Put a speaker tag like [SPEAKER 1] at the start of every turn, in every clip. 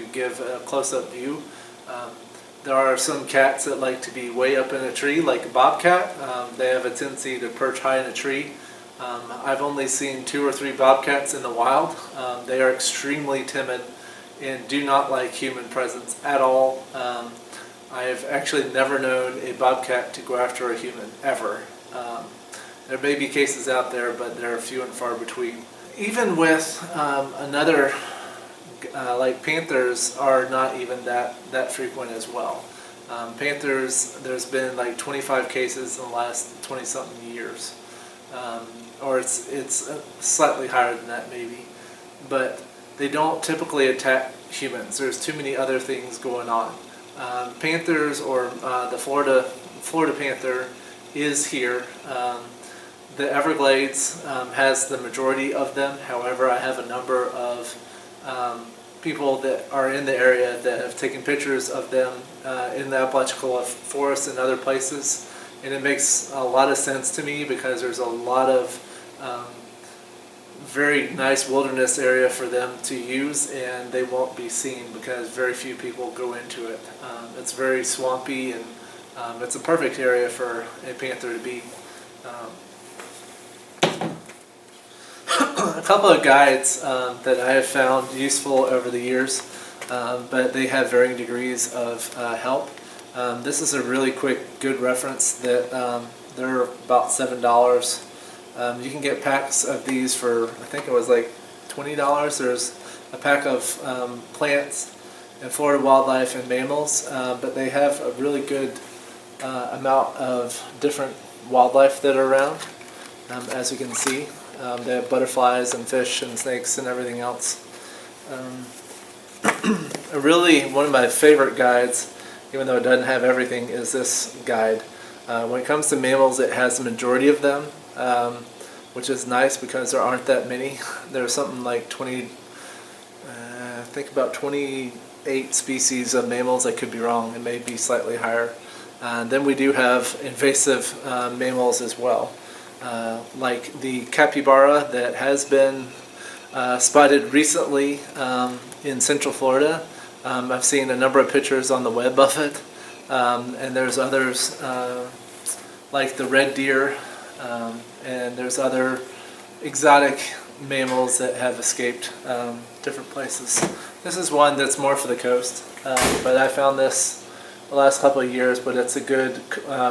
[SPEAKER 1] to give a close-up view. There are some cats that like to be way up in a tree, like a bobcat. They have a tendency to perch high in a tree. I've only seen 2 or 3 bobcats in the wild. They are extremely timid and do not like human presence at all. I have actually never known a bobcat to go after a human, ever. There may be cases out there, but they're few and far between. Even with another, like panthers, are not even that frequent as well. Panthers, there's been like 25 cases in the last 20-something years. Or it's slightly higher than that maybe. But they don't typically attack humans. There's too many other things going on. Panthers, or the Florida panther, is here. The Everglades has the majority of them. However, I have a number of people that are in the area that have taken pictures of them in the Appalachian forest and other places. And it makes a lot of sense to me because there's a lot of very nice wilderness area for them to use, and they won't be seen because very few people go into it. It's very swampy, and it's a perfect area for a panther to be. A couple of guides that I have found useful over the years, but they have varying degrees of help. This is a really quick, good reference that they're about $7. You can get packs of these for, I think it was like $20. There's a pack of plants and Florida wildlife and mammals, but they have a really good amount of different wildlife that are around, as you can see. They have butterflies and fish and snakes and everything else. Really, one of my favorite guides, even though it doesn't have everything, is this guide. When it comes to mammals, it has the majority of them, which is nice because there aren't that many. There's something like 20, I think about 28 species of mammals. I could be wrong. It may be slightly higher. Then we do have invasive mammals as well, like the capybara that has been spotted recently in Central Florida. I've seen a number of pictures on the web of it, and there's others like the red deer, and there's other exotic mammals that have escaped different places. This is one that's more for the coast, but I found this the last couple of years, but it's a good,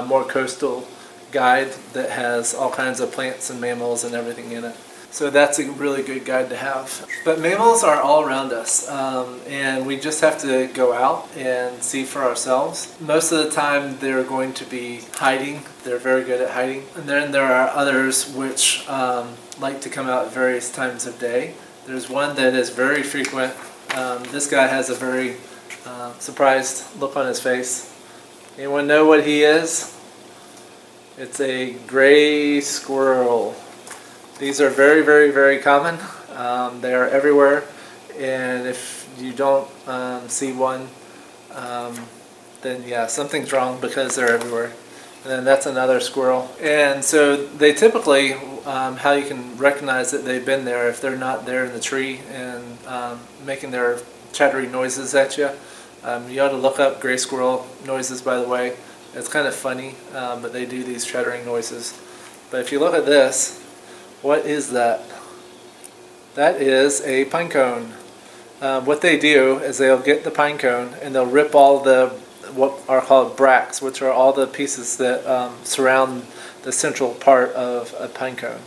[SPEAKER 1] more coastal guide that has all kinds of plants and mammals and everything in it. So that's a really good guide to have. But mammals are all around us, and we just have to go out and see for ourselves. Most of the time they're going to be hiding. They're very good at hiding. And then there are others which like to come out at various times of day. There's one that is very frequent. This guy has a very surprised look on his face. Anyone know what he is? It's a gray squirrel. These are very, very, very common. They are everywhere, and if you don't see one, then yeah, something's wrong because they're everywhere. And then that's another squirrel. And so they typically, how you can recognize that they've been there if they're not there in the tree and making their chattery noises at you. You ought to look up gray squirrel noises, by the way. It's kind of funny, but they do these chattering noises. But if you look at this, what is that? That is a pine cone. What they do is they'll get the pine cone and they'll rip all the what are called bracts, which are all the pieces that surround the central part of a pine cone.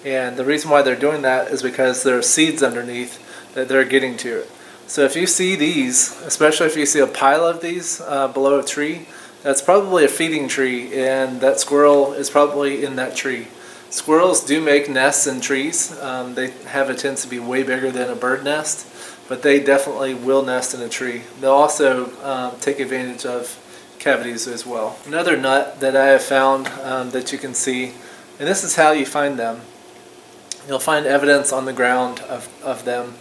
[SPEAKER 1] And the reason why they're doing that is because there are seeds underneath that they're getting to it. So if you see these, especially if you see a pile of these below a tree, that's probably a feeding tree, and that squirrel is probably in that tree. Squirrels do make nests in trees. They have a tendency to be way bigger than a bird nest, but they definitely will nest in a tree. They'll also take advantage of cavities as well. Another nut that I have found that you can see, and this is how you find them. You'll find evidence on the ground of them.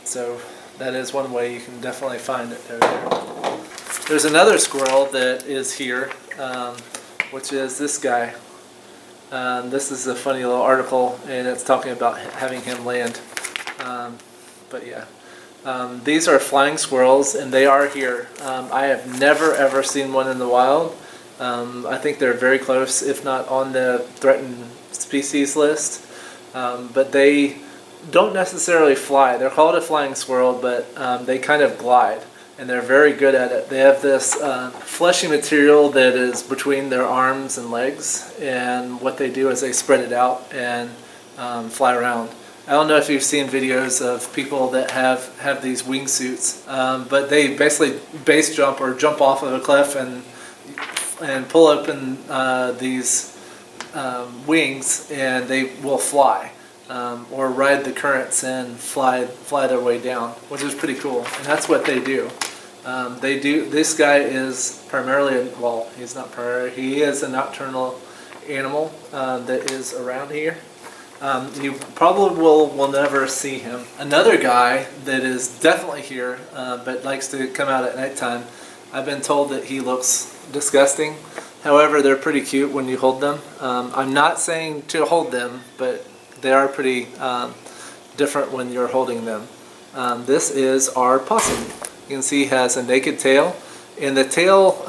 [SPEAKER 1] So that is one way you can definitely find it. They're there. There's another squirrel that is here, which is this guy. This is a funny little article, and it's talking about having him land. But yeah, These are flying squirrels, and they are here. I have never ever seen one in the wild. I think they're very close, if not on the threatened species list. But they don't necessarily fly. They're called a flying squirrel, but they kind of glide, and they're very good at it. They have this fleshy material that is between their arms and legs, and what they do is they spread it out and fly around. I don't know if you've seen videos of people that have these wingsuits, but they basically base jump or jump off of a cliff and pull open these wings, and they will fly or ride the currents and fly their way down, which is pretty cool. And that's what they do. This guy is primarily, well, he's not primarily, he is a nocturnal animal that is around here. You probably will never see him. Another guy that is definitely here, but likes to come out at nighttime, I've been told that he looks disgusting. However, they're pretty cute when you hold them. I'm not saying to hold them, but they are pretty different when you're holding them. This is our possum. You can see he has a naked tail, and the tail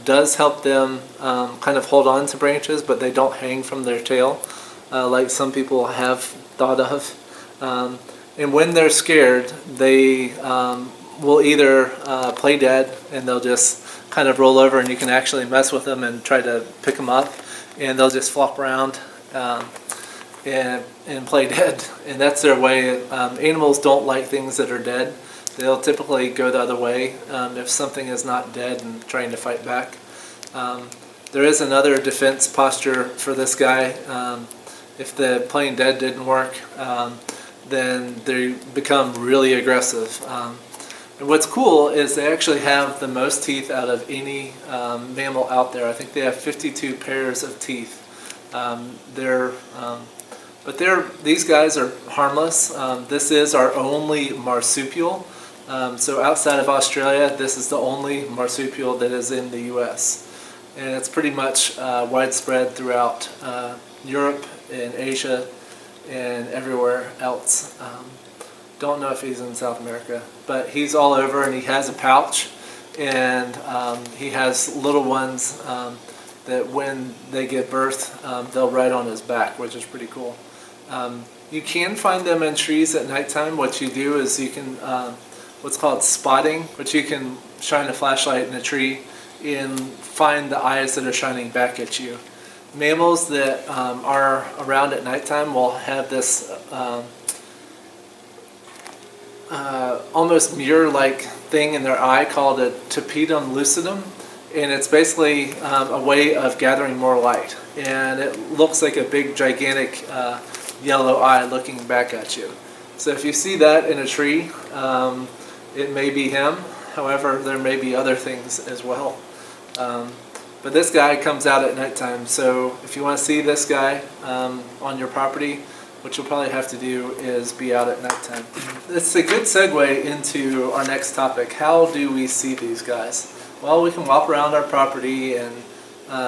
[SPEAKER 1] does help them kind of hold on to branches, but they don't hang from their tail like some people have thought of. And when they're scared, they will either play dead, and they'll just kind of roll over, and you can actually mess with them and try to pick them up, and they'll just flop around and play dead. And that's their way. Animals don't like things that are dead. They'll typically go the other way if something is not dead and trying to fight back. There is another defense posture for this guy. If the playing dead didn't work, then they become really aggressive. And what's cool is they actually have the most teeth out of any mammal out there. I think they have 52 pairs of teeth. These guys are harmless. This is our only marsupial. So outside of Australia, this is the only marsupial that is in the U.S. And it's pretty much widespread throughout Europe and Asia and everywhere else. Don't know if he's in South America, but he's all over, and he has a pouch, and he has little ones that when they give birth, they'll ride on his back, which is pretty cool. You can find them in trees at nighttime. What you do is you can, what's called spotting, which you can shine a flashlight in a tree and find the eyes that are shining back at you. Mammals that are around at nighttime will have this almost mirror-like thing in their eye called a tapetum lucidum, and it's basically a way of gathering more light. And it looks like a big, gigantic yellow eye looking back at you. So if you see that in a tree, it may be him. However, there may be other things as well. But this guy comes out at nighttime, so if you want to see this guy on your property, what you'll probably have to do is be out at nighttime. It's a good segue into our next topic. How do we see these guys? Well, we can walk around our property and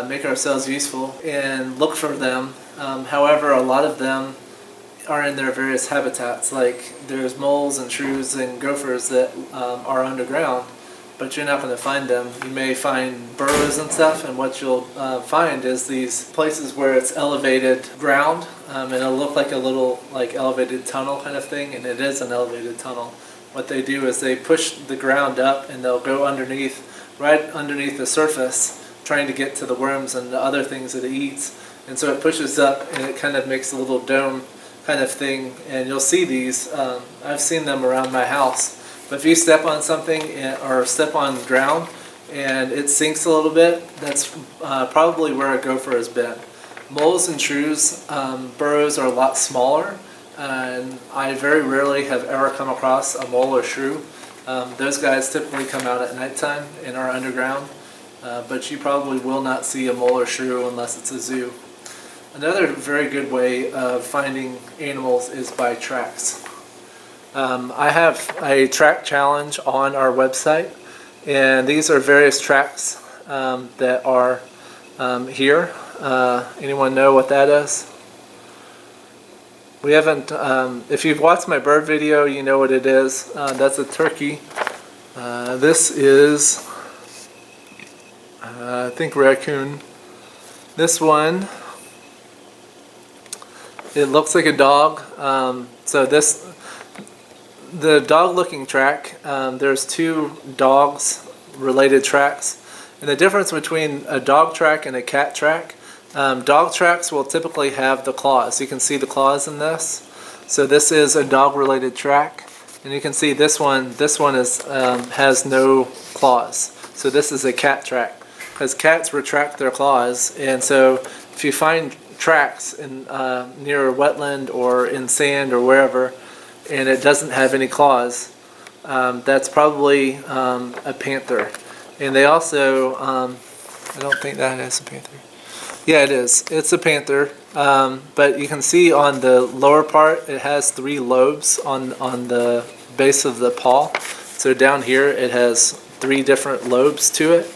[SPEAKER 1] make ourselves useful and look for them. However, a lot of them are in their various habitats. Like there's moles and shrews and gophers that are underground, but you're not going to find them. You may find burrows and stuff, and what you'll find is these places where it's elevated ground, and it'll look like a little elevated tunnel kind of thing, and it is an elevated tunnel. What they do is they push the ground up, and they'll go right underneath the surface, trying to get to the worms and the other things that it eats. And so it pushes up, and it kind of makes a little dome kind of thing, and you'll see these. I've seen them around my house. But if you step on something or step on ground and it sinks a little bit, that's probably where a gopher has been. Moles and shrews burrows are a lot smaller, and I very rarely have ever come across a mole or shrew. Those guys typically come out at nighttime and are underground, but you probably will not see a mole or shrew unless it's a zoo. Another very good way of finding animals is by tracks. I have a track challenge on our website, and these are various tracks that are here. Anyone know what that is? We haven't, if you've watched my bird video, you know what it is. That's a turkey. This is, I think, raccoon. This one, it looks like a dog. So this, the dog looking track, there's two dogs related tracks. And the difference between a dog track and a cat track, dog tracks will typically have the claws. You can see the claws in this. So this is a dog related track. And you can see this one is, has no claws. So this is a cat track. Because cats retract their claws. And so if you find tracks in, near a wetland or in sand or wherever, and it doesn't have any claws, that's probably a panther. And they also, I don't think that is a panther. Yeah, it is. It's a panther. But you can see on the lower part, it has 3 lobes on the base of the paw. So down here, it has 3 different lobes to it.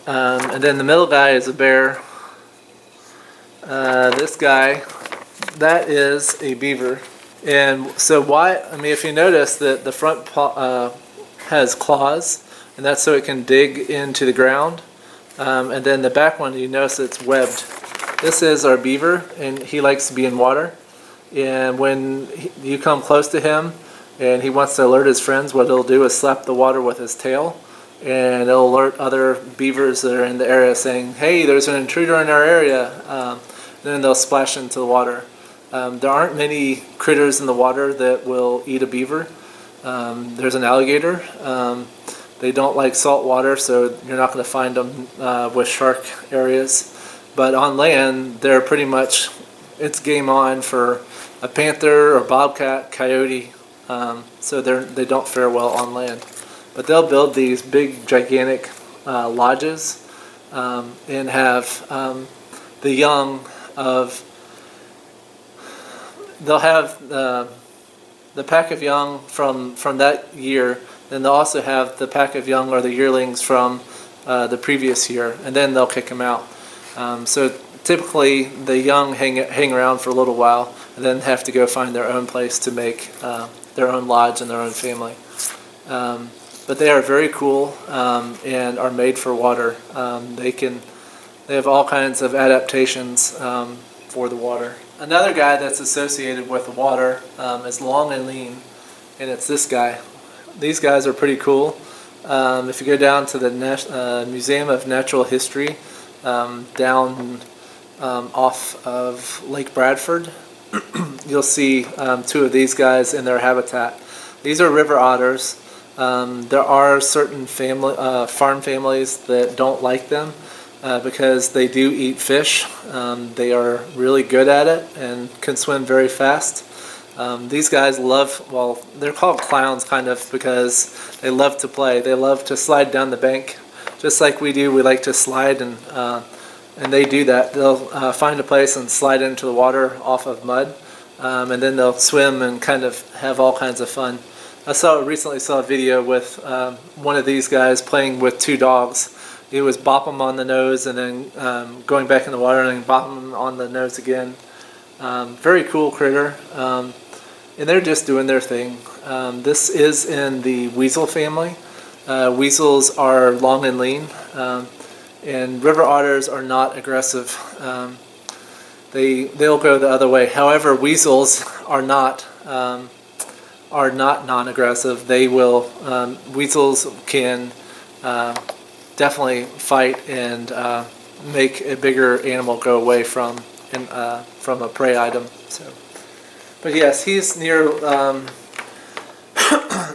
[SPEAKER 1] And then the middle guy is a bear. This guy, that is a beaver. And so why, I mean, if you notice that the front paw has claws, and that's so it can dig into the ground. And then the back one, you notice it's webbed. This is our beaver, and he likes to be in water. And when you come close to him, and he wants to alert his friends, what he'll do is slap the water with his tail, and it'll alert other beavers that are in the area saying, hey, there's an intruder in our area. And then they'll splash into the water. There aren't many critters in the water that will eat a beaver. There's an alligator. They don't like salt water, so you're not going to find them with shark areas. But on land, they're pretty much, it's game on for a panther or bobcat, coyote. So they don't fare well on land. But they'll build these big, gigantic lodges and have the young of, they'll have the pack of young from that year. Then they'll also have the pack of young or the yearlings from the previous year, and then they'll kick them out. So typically the young hang around for a little while and then have to go find their own place to make their own lodge and their own family. But they are very cool and are made for water. They have all kinds of adaptations for the water. Another guy that's associated with the water is long and lean, and it's this guy. These guys are pretty cool. If you go down to the Museum of Natural History, down off of Lake Bradford, you'll see 2 of these guys in their habitat. These are river otters. There are certain farm families that don't like them because they do eat fish. They are really good at it and can swim very fast. These guys love, well, they're called clowns kind of because they love to play. They love to slide down the bank just like we do. We like to slide, and they do that. They'll find a place and slide into the water off of mud, and then they'll swim and kind of have all kinds of fun. I recently saw a video with one of these guys playing with 2 dogs. He was bopping them on the nose and then going back in the water and then bopping them on the nose again. Very cool critter. And they're just doing their thing. This is in the weasel family. Weasels are long and lean, and river otters are not aggressive. They'll go the other way. However, weasels are not non-aggressive. They will. Weasels can definitely fight and make a bigger animal go away from a prey item. So. But yes, he's near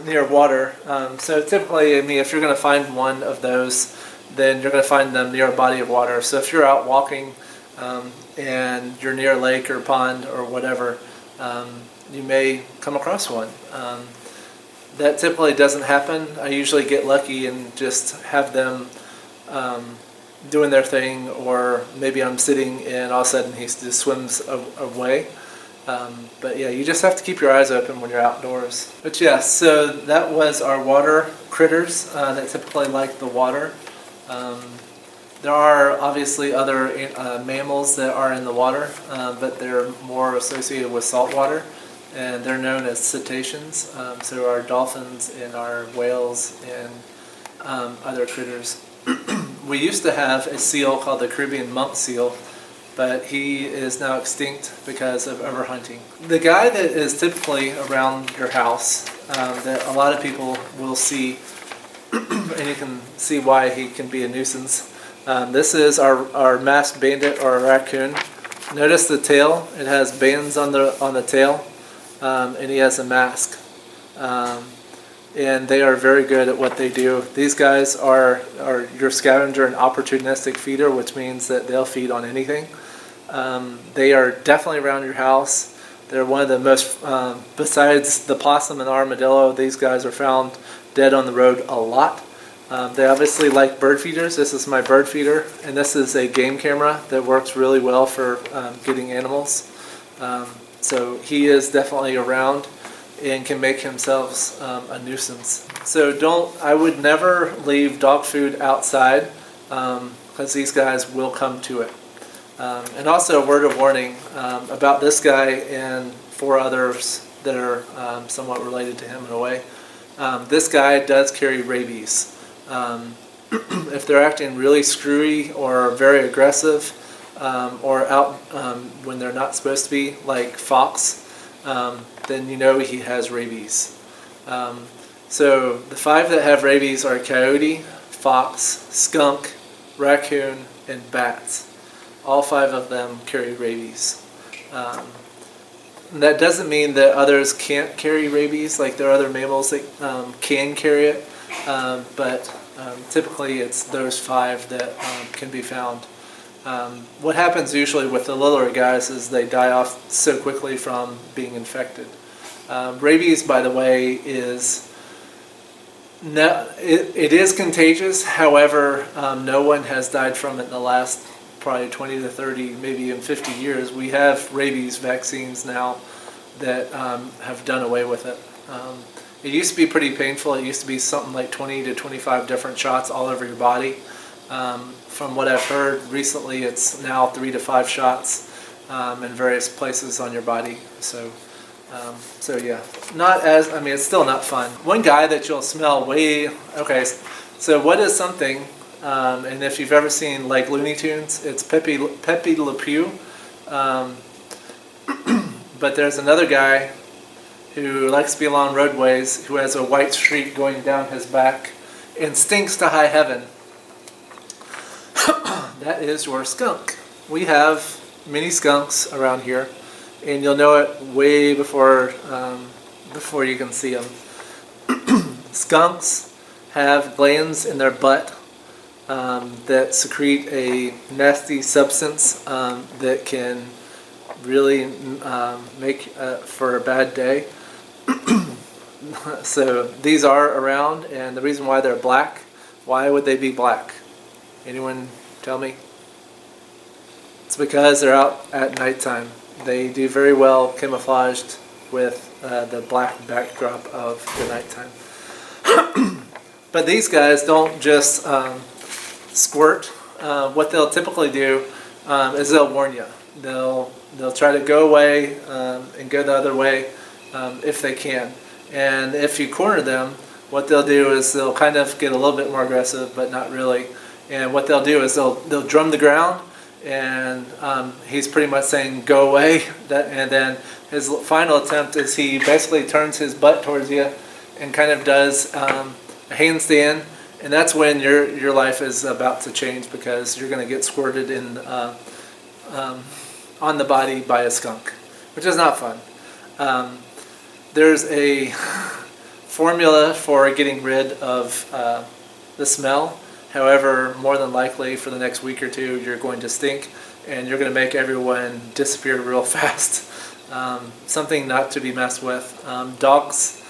[SPEAKER 1] near water. So typically, I mean, if you're going to find one of those, then you're going to find them near a body of water. So if you're out walking and you're near a lake or pond or whatever, you may come across one. That typically doesn't happen. I usually get lucky and just have them doing their thing, or maybe I'm sitting and all of a sudden he just swims away. But yeah, you just have to keep your eyes open when you're outdoors. But yeah, so that was our water critters that typically like the water. There are obviously other mammals that are in the water, but they're more associated with salt water, and they're known as cetaceans. So our dolphins and our whales and other critters. We used to have a seal called the Caribbean monk seal, but he is now extinct because of overhunting. The guy that is typically around your house that a lot of people will see, and you can see why he can be a nuisance. This is our masked bandit or raccoon. Notice the tail; it has bands on the tail, and he has a mask. And they are very good at what they do. These guys are your scavenger and opportunistic feeder, which means that they'll feed on anything. They are definitely around your house. They're one of the most, besides the possum and armadillo, these guys are found dead on the road a lot. They obviously like bird feeders. This is my bird feeder, and this is a game camera that works really well for getting animals. So he is definitely around and can make himself a nuisance. So I would never leave dog food outside because these guys will come to it. And also a word of warning about this guy and 4 others that are somewhat related to him in a way. This guy does carry rabies. If they're acting really screwy or very aggressive or out when they're not supposed to be, like fox, then you know he has rabies. So the 5 that have rabies are coyote, fox, skunk, raccoon, and bats. All 5 of them carry rabies. That doesn't mean that others can't carry rabies, like there are other mammals that can carry it, but typically it's those 5 that can be found. What happens usually with the littler guys is they die off so quickly from being infected. Rabies, by the way, is it is contagious. However, no one has died from it in the last probably 20 to 30, maybe even 50 years. We have rabies vaccines now that have done away with it. It used to be pretty painful. It used to be something like 20 to 25 different shots all over your body. From what I've heard recently, it's now 3 to 5 shots in various places on your body. So yeah, it's still not fun. One guy that you'll smell okay, so what is something, and if you've ever seen like Looney Tunes, it's Pepe Le Pew. But there's another guy who likes to be along roadways, who has a white streak going down his back and stinks to high heaven. That is your skunk. We have many skunks around here, and you'll know it way before you can see them. Skunks have glands in their butt that secrete a nasty substance that can really make for a bad day. So these are around, and the reason why they're black, why would they be black? Anyone tell me? It's because they're out at nighttime. They do very well camouflaged with the black backdrop of the nighttime. But these guys don't just squirt. What they'll typically do is they'll warn you. They'll try to go away and go the other way if they can. And if you corner them, what they'll do is they'll kind of get a little bit more aggressive, but not really. And what they'll do is they'll drum the ground, and he's pretty much saying go away. And then his final attempt is he basically turns his butt towards you and kind of does a handstand, and that's when your life is about to change, because you're going to get squirted in on the body by a skunk, which is not fun. There's a formula for getting rid of the smell. However, more than likely for the next week or 2, you're going to stink, and you're going to make everyone disappear real fast. Something not to be messed with. Dogs,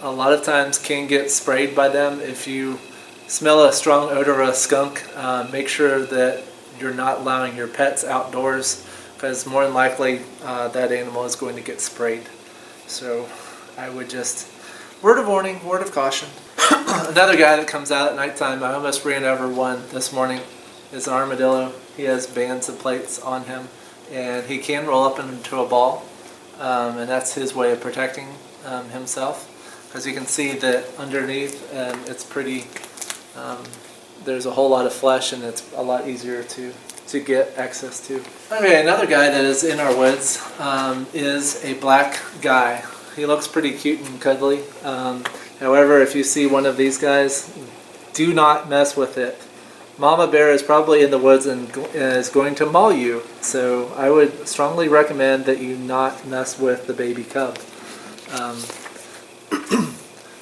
[SPEAKER 1] a lot of times, can get sprayed by them. If you smell a strong odor of a skunk, make sure that you're not allowing your pets outdoors, because more than likely that animal is going to get sprayed. So I would just, word of warning, word of caution. Another guy that comes out at nighttime, I almost ran over one this morning. is an armadillo. He has bands of plates on him, and he can roll up into a ball, and that's his way of protecting himself. As you can see that underneath, it's pretty, there's a whole lot of flesh, and it's a lot easier to get access to. Okay, another guy that is in our woods is a black guy. He looks pretty cute and cuddly. However, if you see one of these guys, do not mess with it. Mama bear is probably in the woods and is going to maul you, so I would strongly recommend that you not mess with the baby cub.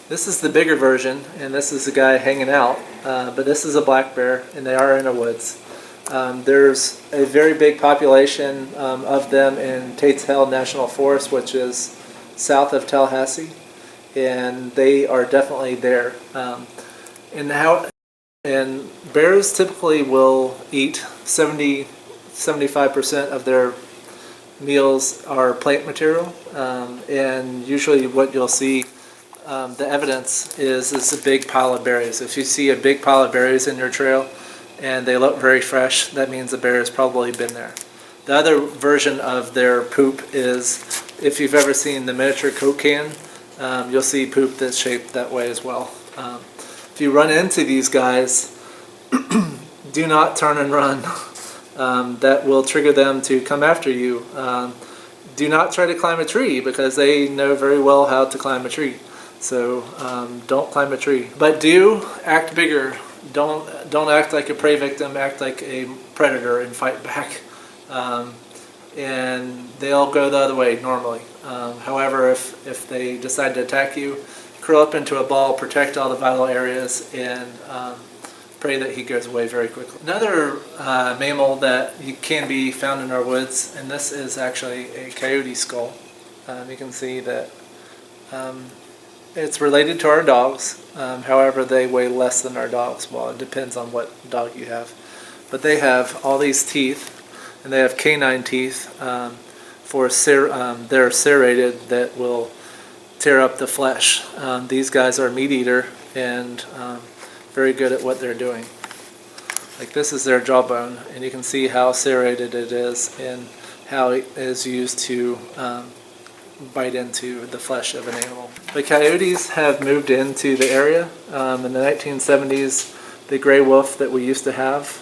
[SPEAKER 1] This is the bigger version, and this is the guy hanging out, but this is a black bear, and they are in the woods. There's a very big population of them in Tate's Hell National Forest, which is south of Tallahassee, and they are definitely there. And bears typically will eat 70-75% of their meals are plant material, and usually what you'll see, the evidence is a big pile of berries. If you see a big pile of berries in your trail and they look very fresh, that means the bear has probably been there. The other version of their poop is, if you've ever seen the miniature Coke can, you'll see poop that's shaped that way as well. If you run into these guys, do not turn and run. That will trigger them to come after you. Do not try to climb a tree, because they know very well how to climb a tree. So don't climb a tree. But do act bigger. Don't act like a prey victim. Act like a predator and fight back. And they'll go the other way normally. However, if they decide to attack you, curl up into a ball, protect all the vital areas, and pray that he goes away very quickly. Another mammal that can be found in our woods, and this is actually a coyote skull. You can see that it's related to our dogs. However, they weigh less than our dogs. Well, it depends on what dog you have. But they have all these teeth, and they have canine teeth they're serrated that will tear up the flesh. These guys are meat eater and very good at what they're doing. Like, this is their jawbone, and you can see how serrated it is and how it is used to bite into the flesh of an animal. The coyotes have moved into the area. In the 1970s, the gray wolf that we used to have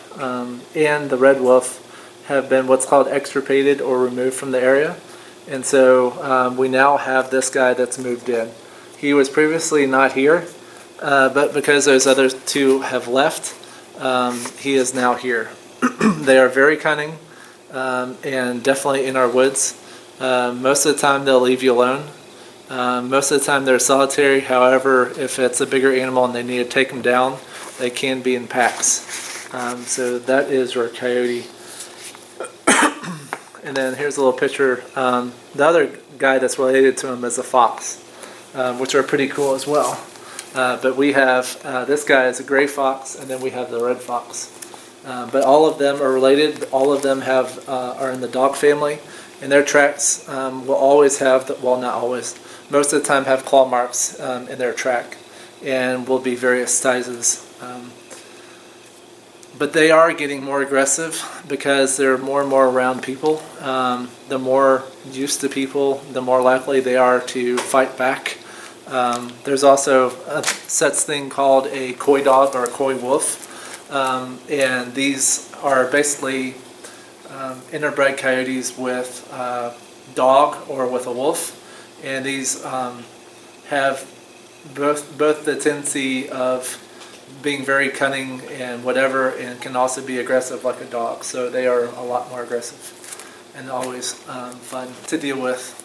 [SPEAKER 1] and the red wolf have been what's called extirpated or removed from the area. And so we now have this guy that's moved in. He was previously not here, but because those other two have left, he is now here. They are very cunning and definitely in our woods. Most of the time they'll leave you alone. Most of the time they're solitary. However, if it's a bigger animal and they need to take them down, they can be in packs. So that is your coyote. And then here's a little picture. The other guy that's related to him is a fox, which are pretty cool as well. But we have, this guy is a gray fox, and then we have the red fox. But all of them are related. All of them are in the dog family. And their tracks will always have, well, not always, most of the time have claw marks in their track, and will be various sizes. But they are getting more aggressive because they're more and more around people. The more used to people, the more likely they are to fight back. There's also a such thing called a coy dog or a coy wolf. And these are basically interbred coyotes with a dog or with a wolf. And these have both the tendency of being very cunning and whatever, and can also be aggressive like a dog. So they are a lot more aggressive and always fun to deal with.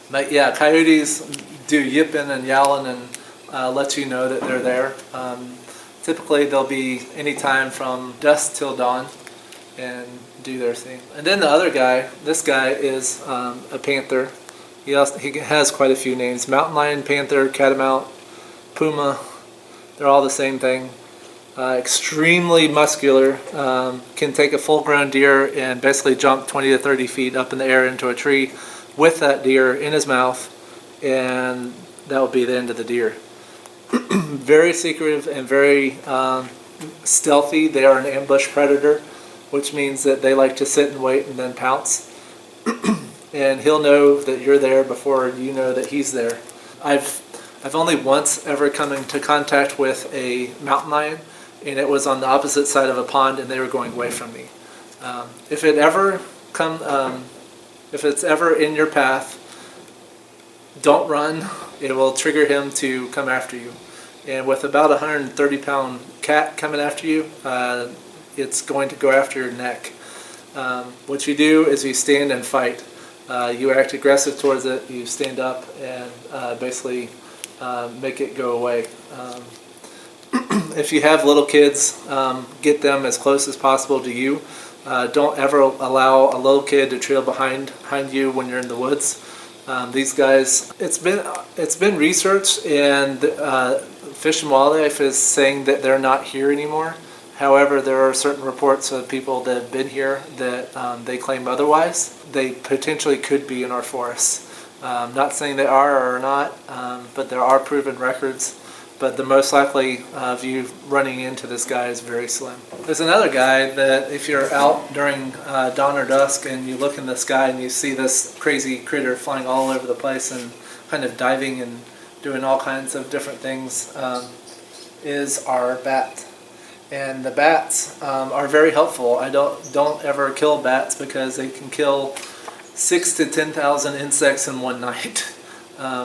[SPEAKER 1] But yeah, coyotes do yipping and yowling and let you know that they're there. Typically they'll be anytime from dusk till dawn and do their thing. And then the other guy, this guy is a panther. He has quite a few names: mountain lion, panther, catamount, puma. They're all the same thing. Extremely muscular. Can take a full-grown deer and basically jump 20 to 30 feet up in the air into a tree with that deer in his mouth, and that will be the end of the deer. Very secretive and very stealthy. They are an ambush predator, which means that they like to sit and wait and then pounce. And he'll know that you're there before you know that he's there. I've only once ever come into contact with a mountain lion, and it was on the opposite side of a pond, and they were going away from me. If it's ever in your path, don't run. It will trigger him to come after you. And with about a 130-pound cat coming after you, it's going to go after your neck. What you do is you stand and fight. You act aggressive towards it, you stand up and basically make it go away. If you have little kids, get them as close as possible to you. Don't ever allow a little kid to trail behind you when you're in the woods. These guys, it's been researched, and Fish and Wildlife is saying that they're not here anymore. However, there are certain reports of people that have been here that they claim otherwise. They potentially could be in our forests. Not saying they are or not, but there are proven records. But the most likely of you running into this guy is very slim. There's another guy that if you're out during dawn or dusk and you look in the sky and you see this crazy critter flying all over the place and kind of diving and doing all kinds of different things, is our bat. And the bats are very helpful. I don't ever kill bats because they can kill 6,000 to 10,000 insects in one night.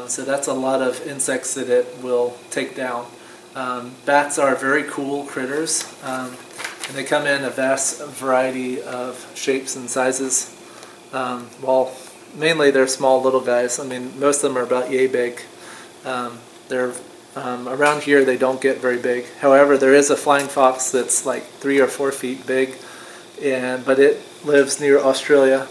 [SPEAKER 1] So that's a lot of insects that it will take down. Bats are very cool critters, and they come in a vast variety of shapes and sizes. Well, mainly they're small little guys. I mean, most of them are about yay big. They're around here they don't get very big. However, there is a flying fox that's like 3 or 4 feet big, but it lives near Australia.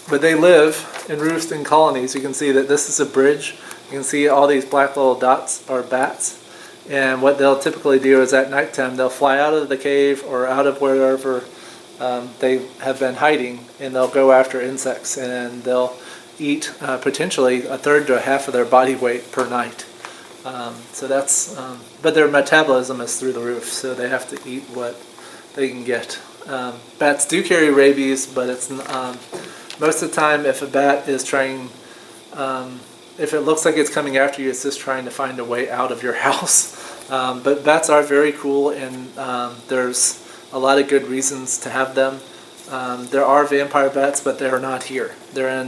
[SPEAKER 1] But they live and roost in colonies. You can see that this is a bridge. You can see all these black little dots are bats. And what they'll typically do is at nighttime they'll fly out of the cave or out of wherever they have been hiding, and they'll go after insects, and they'll eat potentially a third to a half of their body weight per night. But their metabolism is through the roof, so they have to eat what they can get. Bats do carry rabies, but it's most of the time if a bat is trying, if it looks like it's coming after you, it's just trying to find a way out of your house. But bats are very cool, and there's a lot of good reasons to have them. There are vampire bats, but they are not here. They're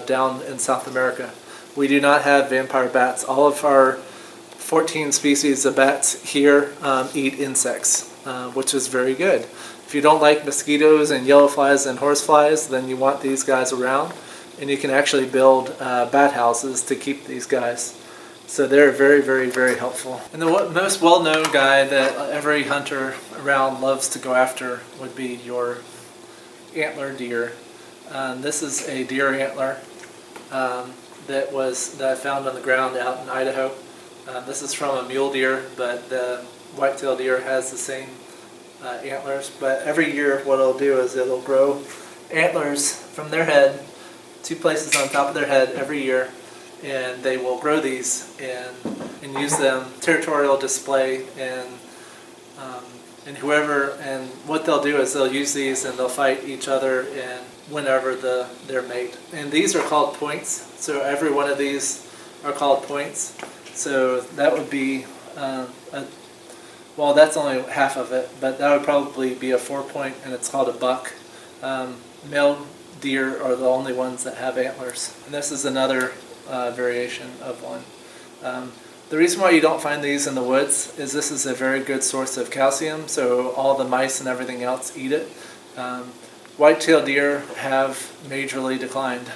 [SPEAKER 1] down in South America. We do not have vampire bats. All of our 14 species of bats here eat insects, which is very good. If you don't like mosquitoes and yellow flies and horseflies, then you want these guys around, and you can actually build bat houses to keep these guys. So they're very, very, very helpful. And the most well-known guy that every hunter around loves to go after would be your antler deer. This is a deer antler that I found on the ground out in Idaho. This is from a mule deer, but the white-tailed deer has the same antlers. But every year what it'll do is it'll grow antlers from their head, 2 places on top of their head every year, and they will grow these and use them territorial display and what they'll do is they'll use these and they'll fight each other and whenever their mate. And these are called points. So every one of these are called points. So that would be well, that's only half of it, but that would probably be a 4-point, and it's called a buck. Male deer are the only ones that have antlers, and this is another variation of one. The reason why you don't find these in the woods is this is a very good source of calcium, so all the mice and everything else eat it. White-tailed deer have majorly declined.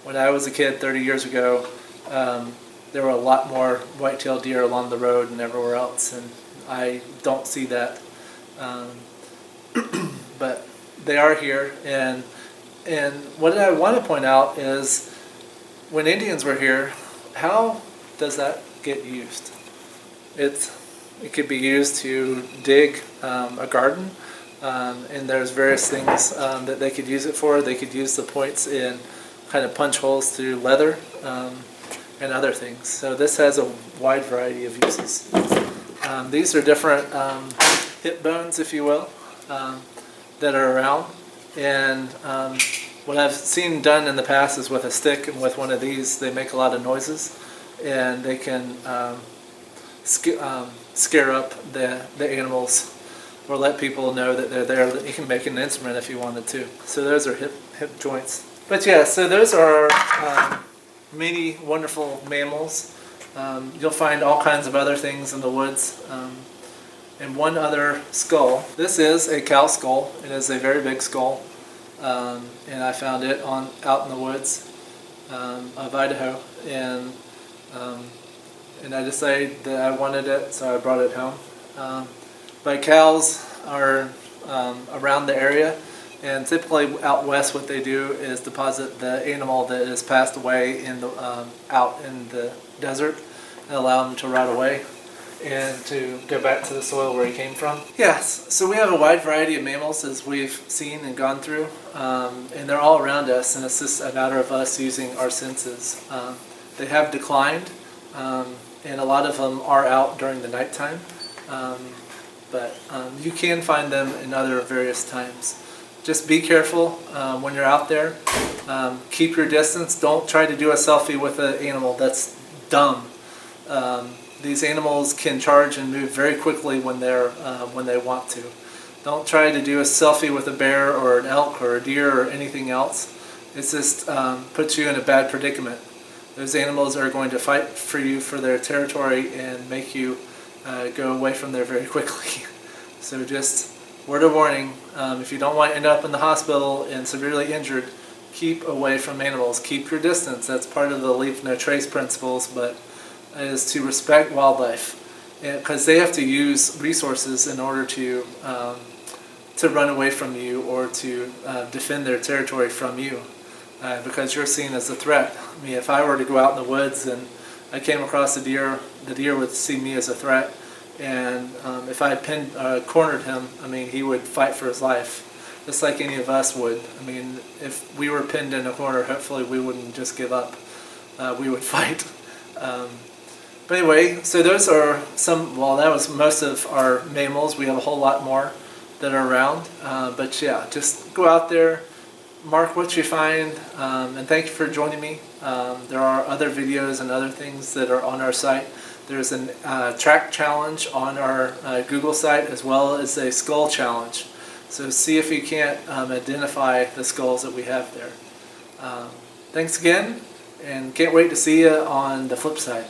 [SPEAKER 1] When I was a kid 30 years ago, there were a lot more white-tailed deer along the road and everywhere else, and I don't see that. But they are here, and what I want to point out is when Indians were here, how does that get used? It could be used to dig a garden, and there's various things that they could use it for. They could use the points in kind of punch holes through leather and other things. So this has a wide variety of uses. These are different hip bones, if you will, that are around. And what I've seen done in the past is with a stick and with one of these, they make a lot of noises, and they can scare up the animals or let people know that they're there. That you can make an instrument if you wanted to. So those are hip joints. But yeah, so those are many wonderful mammals. You'll find all kinds of other things in the woods. And one other skull. This is a cow skull. It is a very big skull, and I found it out in the woods of Idaho, and I decided that I wanted it, so I brought it home. But cows are around the area, and typically out west, what they do is deposit the animal that has passed away in the out in the desert and allow them to rot away and to go back to the soil where he came from. Yes, so we have a wide variety of mammals as we've seen and gone through, and they're all around us, and it's just a matter of us using our senses. They have declined, and a lot of them are out during the nighttime, but you can find them in other various times. Just be careful when you're out there. Keep your distance. Don't try to do a selfie with an animal. That's dumb. These animals can charge and move very quickly when they want to. Don't try to do a selfie with a bear or an elk or a deer or anything else. It's just puts you in a bad predicament. Those animals are going to fight for you for their territory and make you go away from there very quickly. So just word of warning, if you don't want to end up in the hospital and severely injured, keep away from animals. Keep your distance. That's part of the leave no trace principles, but is to respect wildlife, because they have to use resources in order to run away from you or to defend their territory from you, because you're seen as a threat. I mean, if I were to go out in the woods and I came across a deer, the deer would see me as a threat, and if I had cornered him, I mean, he would fight for his life, just like any of us would. I mean, if we were pinned in a corner, hopefully we wouldn't just give up. We would fight. But anyway, so those are that was most of our mammals. We have a whole lot more that are around. But yeah, just go out there, mark what you find, and thank you for joining me. There are other videos and other things that are on our site. There's a track challenge on our Google site, as well as a skull challenge. So see if you can't identify the skulls that we have there. Thanks again, and can't wait to see you on the flip side.